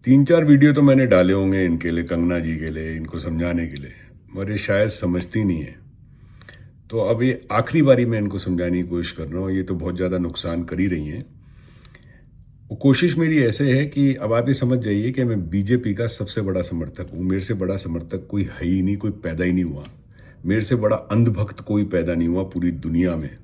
3-4 video तो मैंने डाले होंगे इनके लिए, कंगना जी के लिए, इनको समझाने के लिए, मगर ये शायद समझती नहीं है। तो अब ये आखिरी बारी मैं इनको समझाने की कोशिश कर रहा हूँ। ये तो बहुत ज़्यादा नुकसान कर ही रही हैं। वो कोशिश मेरी ऐसे है कि अब आप ये समझ जाइए कि मैं बीजेपी का सबसे बड़ा समर्थक हूँ। मेरे से बड़ा समर्थक कोई है ही नहीं, कोई पैदा ही नहीं हुआ। मेरे से बड़ा अंधभक्त कोई पैदा नहीं हुआ पूरी दुनिया में,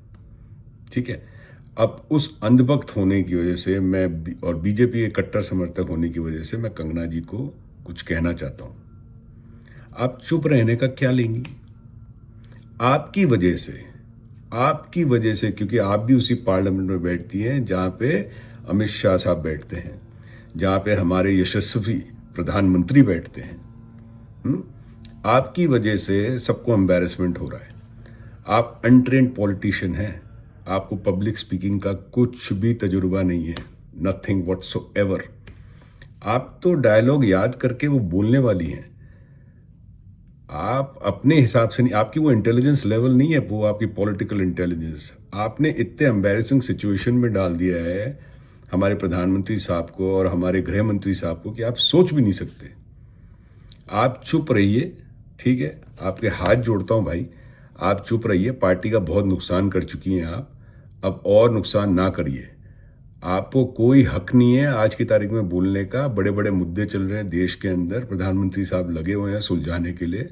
ठीक है। अब उस अंधभक्त होने की वजह से मैं और बीजेपी के कट्टर समर्थक होने की वजह से मैं कंगना जी को कुछ कहना चाहता हूँ। आप चुप रहने का क्या लेंगी? आपकी वजह से, क्योंकि आप भी उसी पार्लियामेंट में बैठती हैं जहाँ पे अमित शाह साहब बैठते हैं, जहाँ पे हमारे यशस्वी प्रधानमंत्री बैठते हैं। आपकी वजह से सबको एम्बैरेसमेंट हो रहा है। आप अनट्रेन्ड पॉलिटिशियन हैं, आपको पब्लिक स्पीकिंग का कुछ भी तजुर्बा नहीं है, नथिंग व्हाटसोएवर। आप तो डायलॉग याद करके वो बोलने वाली हैं। आप अपने हिसाब से नहीं, आपकी वो इंटेलिजेंस लेवल नहीं है, वो आपकी पॉलिटिकल इंटेलिजेंस। आपने इतने एम्बैरेसिंग सिचुएशन में डाल दिया है हमारे प्रधानमंत्री साहब को और हमारे गृह मंत्री साहब को कि आप सोच भी नहीं सकते। आप चुप रहिए, ठीक है। आपके हाथ जोड़ता हूं भाई, आप चुप रहिए। पार्टी का बहुत नुकसान कर चुकी हैं आप, अब और नुकसान ना करिए। आपको कोई हक नहीं है आज की तारीख में बोलने का। बड़े बड़े मुद्दे चल रहे हैं देश के अंदर, प्रधानमंत्री साहब लगे हुए हैं सुलझाने के लिए,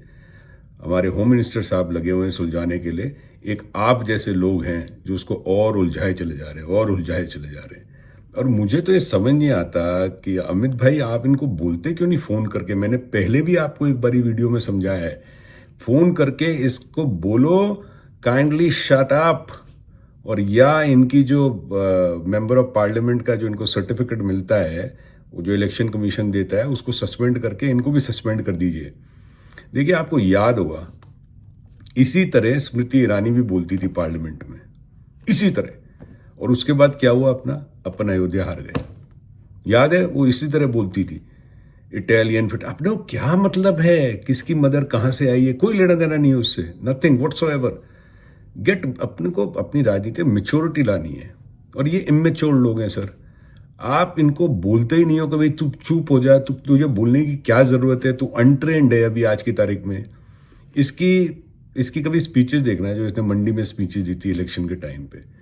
हमारे होम मिनिस्टर साहब लगे हुए हैं सुलझाने के लिए। एक आप जैसे लोग हैं जो उसको और उलझाए चले जा रहे हैं। और मुझे तो ये समझ नहीं आता कि अमित भाई आप इनको बोलते क्यों नहीं फ़ोन करके। मैंने पहले भी आपको एक बारी वीडियो में समझाया है, फ़ोन करके इसको बोलो काइंडली शट अप। और या इनकी जो मेंबर ऑफ पार्लियामेंट का जो इनको सर्टिफिकेट मिलता है, वो जो इलेक्शन कमीशन देता है, उसको सस्पेंड करके इनको भी सस्पेंड कर दीजिए। देखिए आपको याद होगा, इसी तरह स्मृति ईरानी भी बोलती थी पार्लियामेंट में, इसी तरह। और उसके बाद क्या हुआ, अपन अयोध्या हार गए। याद है, वो इसी तरह बोलती थी, इटालियन फिट। अपने को क्या मतलब है किसकी मदर कहाँ से आई है, कोई लेना देना नहीं है उससे, नथिंग व्हाटसोएवर। गेट, अपने को अपनी राजनीति में मेच्योरिटी लानी है। और ये इमेच्योर लोग हैं सर, आप इनको बोलते ही नहीं हो कि भाई तू चुप हो जा, तुझे बोलने की क्या ज़रूरत है, तू अनट्रेंड है अभी आज की तारीख में। इसकी कभी स्पीचेस देखना है जो इसने मंडी में स्पीचेस दी थी इलेक्शन के टाइम पे।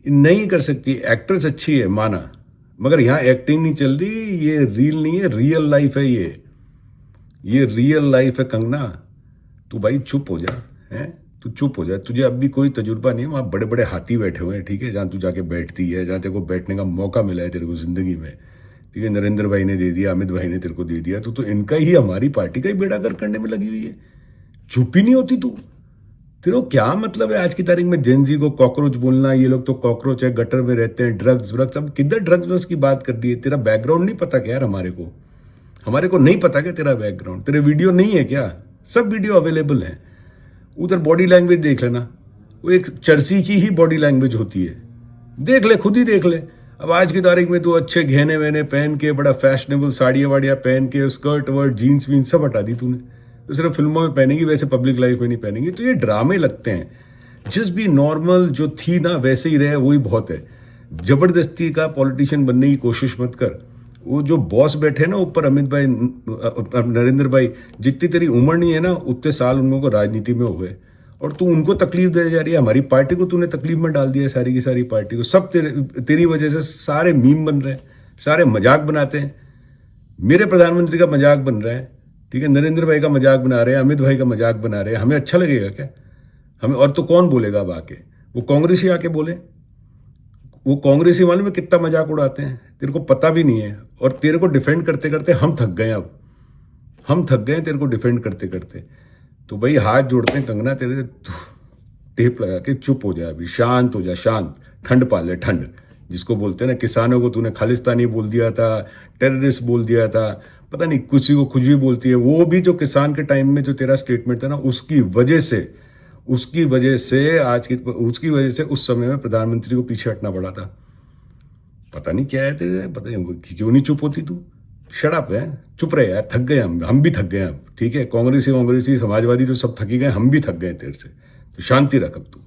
नहीं कर सकती, एक्ट्रेस अच्छी है माना, मगर यहाँ एक्टिंग नहीं चल रही, ये रील नहीं है, रियल लाइफ है। ये रियल लाइफ है कंगना। तू भाई चुप हो जा, हैं, तू चुप हो जा। तुझे अब भी कोई तजुर्बा नहीं है, वहाँ बड़े बड़े हाथी बैठे हुए हैं, ठीक है, जहाँ तू जाके बैठती है, जहाँ तेरे को बैठने का मौका मिला है तेरे को जिंदगी में, ठीक है। नरेंद्र भाई ने दे दिया, अमित भाई ने तेरे को दे दिया, तो इनका ही, हमारी पार्टी का ही बेड़ा गर्क करने में लगी हुई है। चुप ही नहीं होती तू। तेरे को क्या मतलब है आज की तारीख में जेनजी को कॉकरोच बोलना? ये लोग तो कॉकरोच है, गटर में रहते हैं, ड्रग्स। अब किधर ड्रग्स की बात कर रही है? तेरा बैकग्राउंड नहीं पता क्या यार? हमारे को नहीं पता क्या तेरा बैकग्राउंड? तेरे वीडियो नहीं है क्या? सब वीडियो अवेलेबल है। उधर बॉडी लैंग्वेज देख लेना, वो एक चर्सी की ही बॉडी लैंग्वेज होती है। देख ले, खुद ही देख ले। अब आज की तारीख में तो अच्छे गहने वहने पहन के, बड़ा फैशनेबल साड़ियाँ वाड़ियाँ पहन के, स्कर्ट वर्ट जीन्स वीन्स सब हटा दी तूने। तो सिर्फ फिल्मों में पहनेगी, वैसे पब्लिक लाइफ में नहीं पहनेगी। तो ये ड्रामे लगते हैं। जिस भी नॉर्मल जो थी ना वैसे ही रहे, वही बहुत है। जबरदस्ती का पॉलिटिशियन बनने की कोशिश मत कर। वो जो बॉस बैठे ना ऊपर, अमित भाई, नरेंद्र भाई, जितनी तेरी उम्र नहीं है ना उतने साल उन लोगों को राजनीति में हो गए, और तू उनको तकलीफ दे जा रही है। हमारी पार्टी को तूने तकलीफ में डाल दिया है, सारी की सारी पार्टी को। सब तेरी वजह से सारे मीम बन रहे हैं, सारे मजाक बनाते हैं। मेरे प्रधानमंत्री का मजाक बन रहा है, ठीक है, नरेंद्र भाई का मजाक बना रहे हैं, अमित भाई का मजाक बना रहे हैं। हमें अच्छा लगेगा क्या? हमें और तो कौन बोलेगा अब आके? वो कांग्रेसी आके बोले। वो कांग्रेसी वाले में कितना मजाक उड़ाते हैं, तेरे को पता भी नहीं है। और तेरे को डिफेंड करते करते हम थक गए। अब हम थक गए तेरे को डिफेंड करते करते। तो भाई हाथ जोड़ते हैं कंगना, तेरे टेप लगा के चुप हो जाए, अभी शांत हो जा, शांत। ठंड पाले, ठंड जिसको बोलते हैं ना। किसानों को तूने खालिस्तानी बोल दिया था, टेररिस्ट बोल दिया था, पता नहीं किसी को कुछ भी बोलती है। वो भी जो किसान के टाइम में जो तेरा स्टेटमेंट था ना, उसकी वजह से उस समय में प्रधानमंत्री को पीछे हटना पड़ा था। पता नहीं क्या है तेरे, पता नहीं क्यों नहीं चुप होती तू। शट अप है, चुप रहे यार, थक गए हम भी थक गए अब, ठीक है। कांग्रेसी समाजवादी तो सब थकी गए, हम भी थक गए तेरे से। तो शांति रख अब तू।